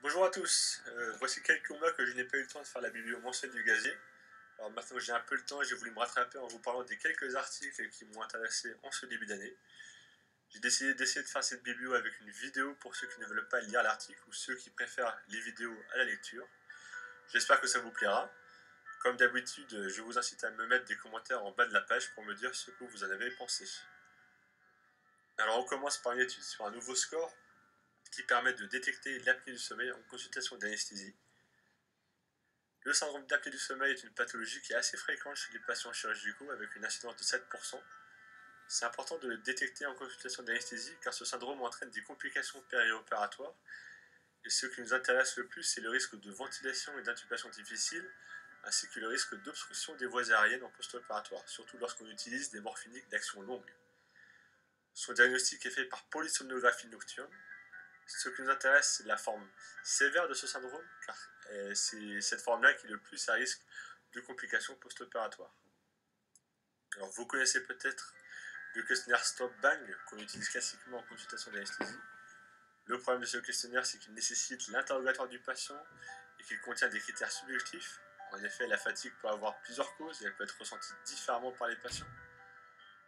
Bonjour à tous, voici quelques mois que je n'ai pas eu le temps de faire la biblio mensuelle du gazier. Alors maintenant que j'ai un peu le temps, j'ai voulu me rattraper en vous parlant des quelques articles qui m'ont intéressé en ce début d'année. J'ai décidé d'essayer de faire cette biblio avec une vidéo pour ceux qui ne veulent pas lire l'article ou ceux qui préfèrent les vidéos à la lecture. J'espère que ça vous plaira. Comme d'habitude, je vous incite à me mettre des commentaires en bas de la page pour me dire ce que vous en avez pensé. Alors on commence par une étude sur un nouveau score qui permet de détecter l'apnée du sommeil en consultation d'anesthésie. Le syndrome d'apnée du sommeil est une pathologie qui est assez fréquente chez les patients chirurgicaux avec une incidence de 7%. C'est important de le détecter en consultation d'anesthésie car ce syndrome entraîne des complications périopératoires. Et ce qui nous intéresse le plus, c'est le risque de ventilation et d'intubation difficile, ainsi que le risque d'obstruction des voies aériennes en post-opératoire, surtout lorsqu'on utilise des morphiniques d'action longue. Son diagnostic est fait par polysomnographie nocturne. Ce qui nous intéresse, c'est la forme sévère de ce syndrome, car c'est cette forme-là qui est le plus à risque de complications post-opératoires. Alors, vous connaissez peut-être le questionnaire Stop-Bang qu'on utilise classiquement en consultation d'anesthésie. Le problème de ce questionnaire, c'est qu'il nécessite l'interrogatoire du patient et qu'il contient des critères subjectifs. En effet, la fatigue peut avoir plusieurs causes et elle peut être ressentie différemment par les patients.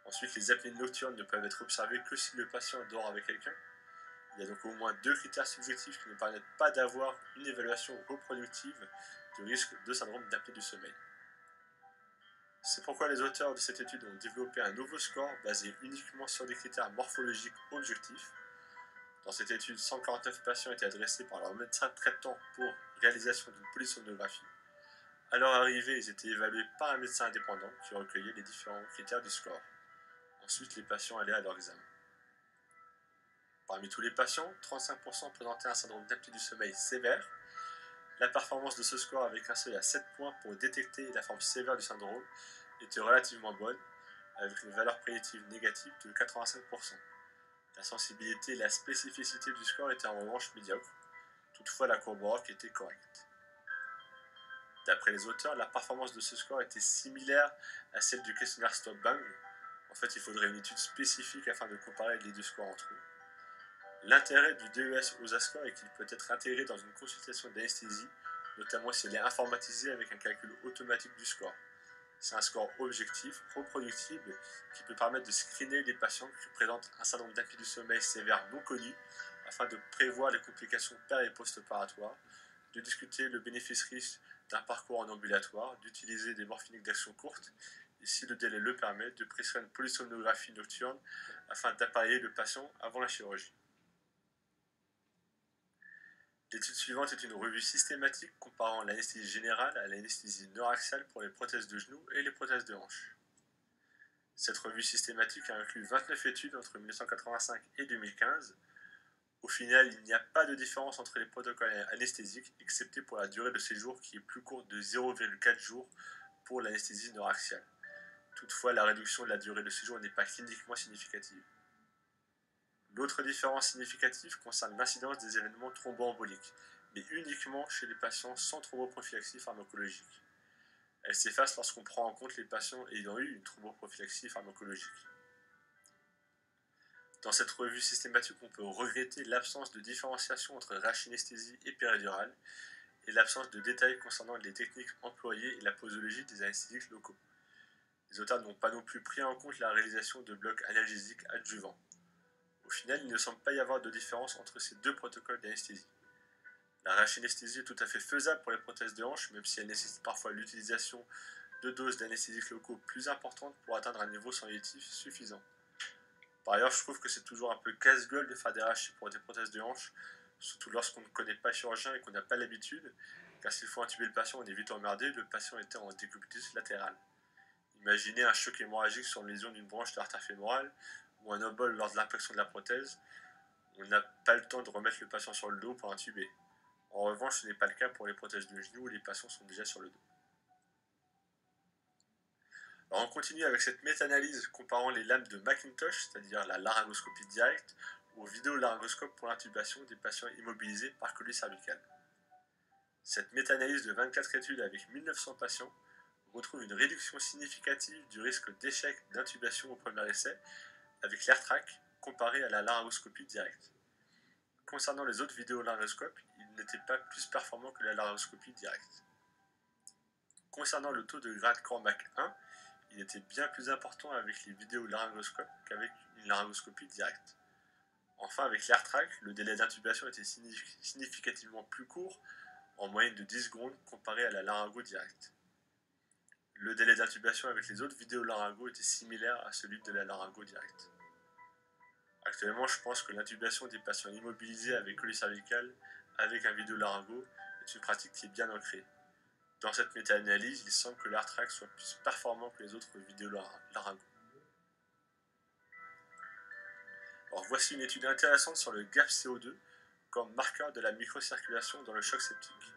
Ensuite, les apnées nocturnes ne peuvent être observées que si le patient dort avec quelqu'un. Il y a donc au moins deux critères subjectifs qui ne permettent pas d'avoir une évaluation reproductive du risque de syndrome d'apnée du sommeil. C'est pourquoi les auteurs de cette étude ont développé un nouveau score basé uniquement sur des critères morphologiques objectifs. Dans cette étude, 149 patients étaient adressés par leur médecin traitant pour réalisation d'une polysomnographie. À leur arrivée, ils étaient évalués par un médecin indépendant qui recueillait les différents critères du score. Ensuite, les patients allaient à leur examen. Parmi tous les patients, 35% présentaient un syndrome d'apnée du sommeil sévère. La performance de ce score avec un seuil à 7 points pour détecter la forme sévère du syndrome était relativement bonne, avec une valeur prédictive négative de 85%. La sensibilité et la spécificité du score étaient en revanche médiocres. Toutefois, la courbe ROC était correcte. D'après les auteurs, la performance de ce score était similaire à celle du questionnaire Stop-Bang. En fait, il faudrait une étude spécifique afin de comparer les deux scores entre eux. L'intérêt du DES OSA-score est qu'il peut être intégré dans une consultation d'anesthésie, notamment si elle est informatisée avec un calcul automatique du score. C'est un score objectif, reproductible, qui peut permettre de screener les patients qui présentent un syndrome d'apnée du sommeil sévère non connu, afin de prévoir les complications péri- et post-opératoires, de discuter le bénéfice-risque d'un parcours en ambulatoire, d'utiliser des morphiniques d'action courte, et si le délai le permet, de prescrire une polysomnographie nocturne afin d'appareiller le patient avant la chirurgie. L'étude suivante est une revue systématique comparant l'anesthésie générale à l'anesthésie neuraxiale pour les prothèses de genoux et les prothèses de hanche. Cette revue systématique a inclus 29 études entre 1985 et 2015. Au final, il n'y a pas de différence entre les protocoles anesthésiques, excepté pour la durée de séjour qui est plus courte de 0,4 jours pour l'anesthésie neuraxiale. Toutefois, la réduction de la durée de séjour n'est pas cliniquement significative. L'autre différence significative concerne l'incidence des événements thromboemboliques, mais uniquement chez les patients sans thromboprophylaxie pharmacologique. Elle s'efface lorsqu'on prend en compte les patients ayant eu une thromboprophylaxie pharmacologique. Dans cette revue systématique, on peut regretter l'absence de différenciation entre rachynesthésie et péridurale et l'absence de détails concernant les techniques employées et la posologie des anesthésiques locaux. Les auteurs n'ont pas non plus pris en compte la réalisation de blocs analgésiques adjuvants. Au final, il ne semble pas y avoir de différence entre ces deux protocoles d'anesthésie. La rachynesthésie est tout à fait faisable pour les prothèses de hanche, même si elle nécessite parfois l'utilisation de doses d'anesthésiques locaux plus importantes pour atteindre un niveau sensitif suffisant. Par ailleurs, je trouve que c'est toujours un peu casse-gueule de faire des rachis pour des prothèses de hanche, surtout lorsqu'on ne connaît pas le chirurgien et qu'on n'a pas l'habitude, car s'il faut intuber le patient, on est vite emmerdé, le patient étant en décubitus latérale. Imaginez un choc hémorragique sur une lésion d'une branche de l'artère fémorale ou un embol lors de l'impaction de la prothèse. On n'a pas le temps de remettre le patient sur le dos pour intuber. En revanche, ce n'est pas le cas pour les prothèses de genoux où les patients sont déjà sur le dos. Alors on continue avec cette méta-analyse comparant les lames de Macintosh, c'est-à-dire la laryngoscopie directe, au vidéolaryngoscope pour l'intubation des patients immobilisés par colis cervical. Cette méta-analyse de 24 études avec 1900 patients retrouve une réduction significative du risque d'échec d'intubation au premier essai avec l'AirTrack comparé à la laryngoscopie directe. Concernant les autres vidéolaryngoscopes, il n'était pas plus performant que la laryngoscopie directe. Concernant le taux de grade Cormack 1, il était bien plus important avec les vidéolaryngoscopes qu'avec une laryngoscopie directe. Enfin, avec l'AirTrack, le délai d'intubation était significativement plus court, en moyenne de 10 secondes, comparé à la laryngo directe. Le délai d'intubation avec les autres vidéolaryngos était similaire à celui de la laryngo directe. Actuellement, je pense que l'intubation des patients immobilisés avec colis cervical avec un vidéolaryngo est une pratique qui est bien ancrée. Dans cette méta-analyse, il semble que l'AirTrack soit plus performant que les autres vidéolaryngos. Alors, voici une étude intéressante sur le gap CO2 comme marqueur de la microcirculation dans le choc septique.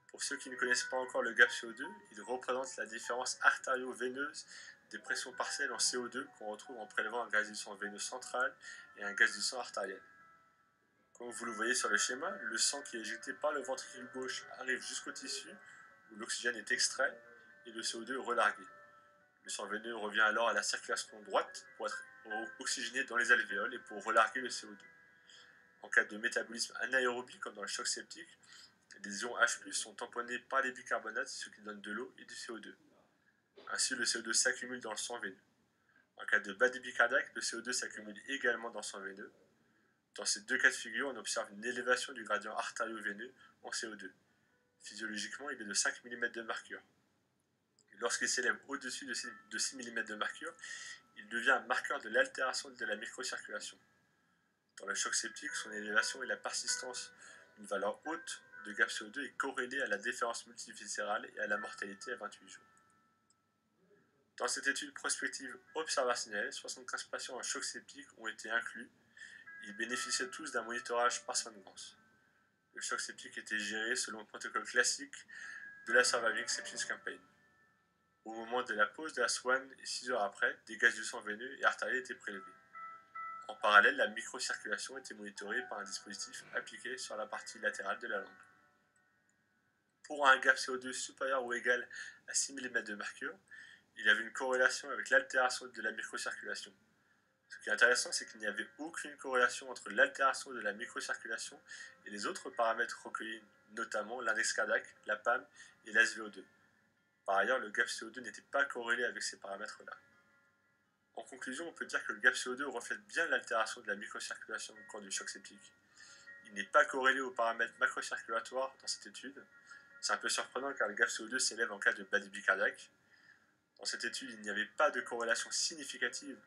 Pour ceux qui ne connaissent pas encore le gap CO2, il représente la différence artério-veineuse des pressions partielles en CO2 qu'on retrouve en prélevant un gaz du sang veineux central et un gaz du sang artériel. Comme vous le voyez sur le schéma, le sang qui est éjecté par le ventricule gauche arrive jusqu'au tissu où l'oxygène est extrait et le CO2 est relargué. Le sang veineux revient alors à la circulation droite pour être oxygéné dans les alvéoles et pour relarguer le CO2. En cas de métabolisme anaérobie, comme dans le choc septique, les ions H+ sont tamponnés par les bicarbonates, ce qui donne de l'eau et du CO2. Ainsi, le CO2 s'accumule dans le sang veineux. En cas de bas débit cardiaque, le CO2 s'accumule également dans le sang veineux. Dans ces deux cas de figure, on observe une élévation du gradient artério-veineux en CO2. Physiologiquement, il est de 5 mm de mercure. Lorsqu'il s'élève au-dessus de 6 mm de mercure, il devient un marqueur de l'altération de la microcirculation. Dans le choc septique, son élévation et la persistance d'une valeur haute de gap CO2 est corrélée à la déférence multiviscérale et à la mortalité à 28 jours. Dans cette étude prospective observationnelle, 75 patients en choc septique ont été inclus. Ils bénéficiaient tous d'un monitorage par Swan-Ganz. Le choc septique était géré selon le protocole classique de la Surviving Sepsis Campaign. Au moment de la pause de la Swan et 6 heures après, des gaz du sang veineux et artériel étaient prélevés. En parallèle, la microcirculation était monitorée par un dispositif appliqué sur la partie latérale de la langue. Pour un gap CO2 supérieur ou égal à 6 mm de mercure, il y avait une corrélation avec l'altération de la microcirculation. Ce qui est intéressant, c'est qu'il n'y avait aucune corrélation entre l'altération de la microcirculation et les autres paramètres recueillis, notamment l'index cardiaque, la PAM et l'SVO2. Par ailleurs, le gap CO2 n'était pas corrélé avec ces paramètres-là. En conclusion, on peut dire que le gap CO2 reflète bien l'altération de la microcirculation au cours du choc septique. Il n'est pas corrélé aux paramètres macrocirculatoires dans cette étude. C'est un peu surprenant car le gap CO2 s'élève en cas de bas débit cardiaque. Dans cette étude, il n'y avait pas de corrélation significative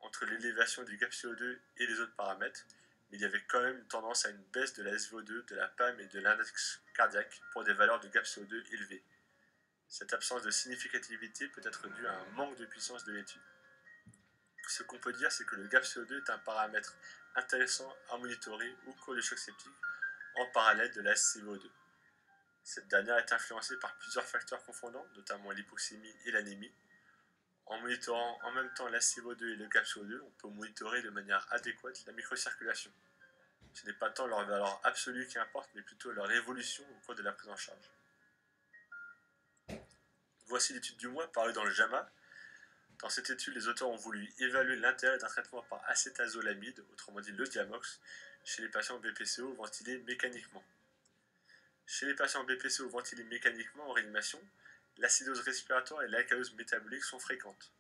entre l'élévation du gap CO2 et les autres paramètres, mais il y avait quand même une tendance à une baisse de la SVO2, de la PAM et de l'index cardiaque pour des valeurs de gap CO2 élevées. Cette absence de significativité peut être due à un manque de puissance de l'étude. Ce qu'on peut dire, c'est que le gap CO2 est un paramètre intéressant à monitorer au cours du choc septique en parallèle de la SCVO2. Cette dernière est influencée par plusieurs facteurs confondants, notamment l'hypoxémie et l'anémie. En monitorant en même temps la SCVO2 et le gap CO2, on peut monitorer de manière adéquate la microcirculation. Ce n'est pas tant leur valeur absolue qui importe, mais plutôt leur évolution au cours de la prise en charge. Voici l'étude du mois parue dans le JAMA. Dans cette étude, les auteurs ont voulu évaluer l'intérêt d'un traitement par acétazolamide, autrement dit le Diamox, chez les patients BPCO ventilés mécaniquement. Chez les patients BPCO ventilés mécaniquement en réanimation, l'acidose respiratoire et l'alcalose métabolique sont fréquentes.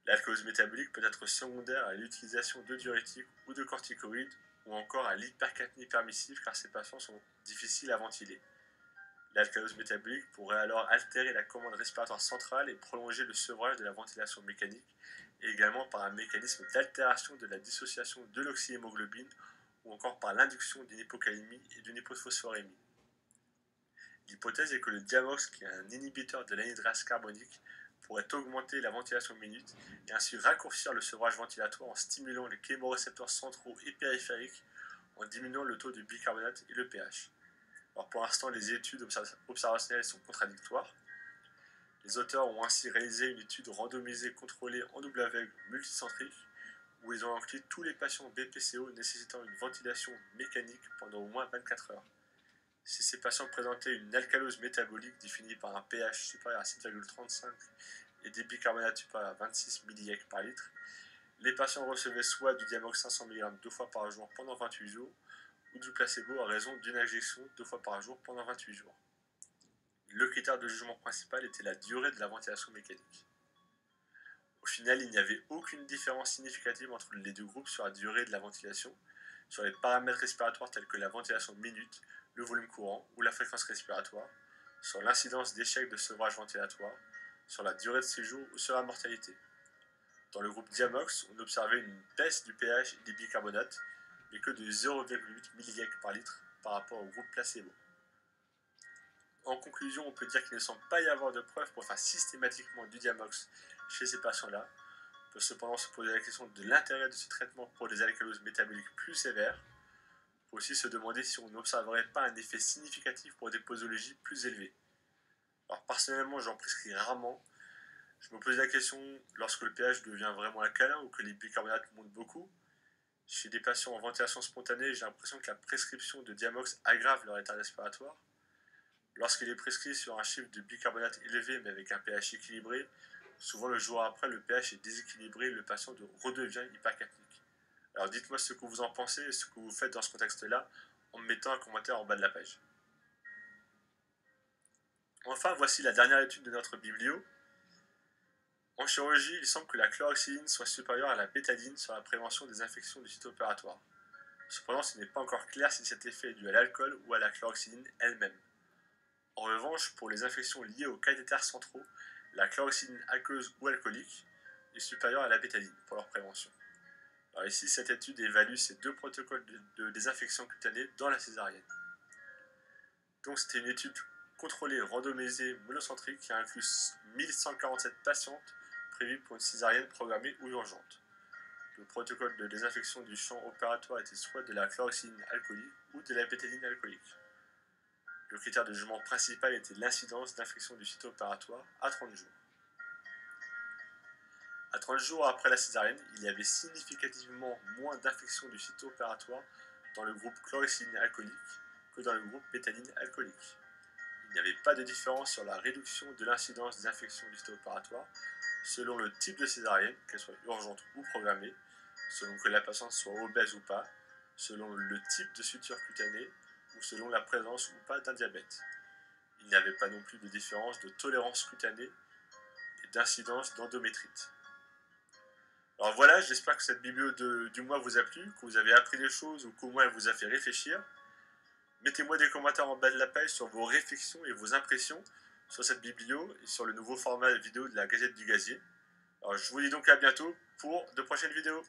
L'alcalose métabolique peut être secondaire à l'utilisation de diurétiques ou de corticoïdes ou encore à l'hypercapnie permissive car ces patients sont difficiles à ventiler. L'alcalose métabolique pourrait alors altérer la commande respiratoire centrale et prolonger le sevrage de la ventilation mécanique, et également par un mécanisme d'altération de la dissociation de l'oxyhémoglobine ou encore par l'induction d'une hypocalémie et d'une hypophosphorémie. L'hypothèse est que le Diamox, qui est un inhibiteur de l'anhydrase carbonique, pourrait augmenter la ventilation minute et ainsi raccourcir le sevrage ventilatoire en stimulant les chémorécepteurs centraux et périphériques, en diminuant le taux de bicarbonate et le pH. Alors pour l'instant, les études observationnelles sont contradictoires. Les auteurs ont ainsi réalisé une étude randomisée contrôlée en double aveugle multicentrique où ils ont inclus tous les patients BPCO nécessitant une ventilation mécanique pendant au moins 24 heures. Si ces patients présentaient une alcalose métabolique définie par un pH supérieur à 7,35 et des bicarbonates supérieurs à 26 mIq par litre, les patients recevaient soit du Diamox 500 mg 2 fois par jour pendant 28 jours, ou du placebo à raison d'une injection 2 fois par jour pendant 28 jours. Le critère de jugement principal était la durée de la ventilation mécanique. Au final, il n'y avait aucune différence significative entre les deux groupes sur la durée de la ventilation, sur les paramètres respiratoires tels que la ventilation minute, le volume courant ou la fréquence respiratoire, sur l'incidence d'échec de sevrage ventilatoire, sur la durée de séjour ou sur la mortalité. Dans le groupe Diamox, on observait une baisse du pH et des bicarbonates, mais que de 0,8 mg par litre par rapport au groupe placebo. En conclusion, on peut dire qu'il ne semble pas y avoir de preuves pour faire systématiquement du Diamox chez ces patients-là. On peut cependant se poser la question de l'intérêt de ce traitement pour des alcaloses métaboliques plus sévères. On peut aussi se demander si on n'observerait pas un effet significatif pour des posologies plus élevées. Alors personnellement, j'en prescris rarement. Je me pose la question lorsque le pH devient vraiment alcalin ou que les bicarbonates montent beaucoup. Chez des patients en ventilation spontanée, j'ai l'impression que la prescription de Diamox aggrave leur état respiratoire. Lorsqu'il est prescrit sur un chiffre de bicarbonate élevé mais avec un pH équilibré, souvent le jour après, le pH est déséquilibré et le patient redevient hypercapnique. Alors dites-moi ce que vous en pensez et ce que vous faites dans ce contexte-là en me mettant un commentaire en bas de la page. Enfin, voici la dernière étude de notre biblio. En chirurgie, il semble que la chlorhexidine soit supérieure à la bétadine sur la prévention des infections du site opératoire. Cependant, ce n'est pas encore clair si cet effet est dû à l'alcool ou à la chlorhexidine elle-même. En revanche, pour les infections liées aux cathéters centraux, la chlorhexidine aqueuse ou alcoolique est supérieure à la bétadine pour leur prévention. Alors ici, cette étude évalue ces deux protocoles de désinfection cutanée dans la césarienne. Donc c'était une étude contrôlée randomisée monocentrique qui a inclus 1147 patientes prévues pour une césarienne programmée ou urgente. Le protocole de désinfection du champ opératoire était soit de la chlorhexidine alcoolique ou de la bétadine alcoolique. Le critère de jugement principal était l'incidence d'infection du site opératoire à 30 jours. À 30 jours après la césarienne, il y avait significativement moins d'infection du site opératoire dans le groupe chlorhexidine alcoolique que dans le groupe bétadine alcoolique. Il n'y avait pas de différence sur la réduction de l'incidence d'infection du site opératoire selon le type de césarienne, qu'elle soit urgente ou programmée, selon que la patiente soit obèse ou pas, selon le type de suture cutanée ou selon la présence ou pas d'un diabète. Il n'y avait pas non plus de différence de tolérance cutanée et d'incidence d'endométrite. Alors voilà, j'espère que cette biblio du mois vous a plu, que vous avez appris des choses ou qu'au moins elle vous a fait réfléchir. Mettez-moi des commentaires en bas de la page sur vos réflexions et vos impressions sur cette biblio et sur le nouveau format vidéo de la Gazette du Gazier. Alors je vous dis donc à bientôt pour de prochaines vidéos.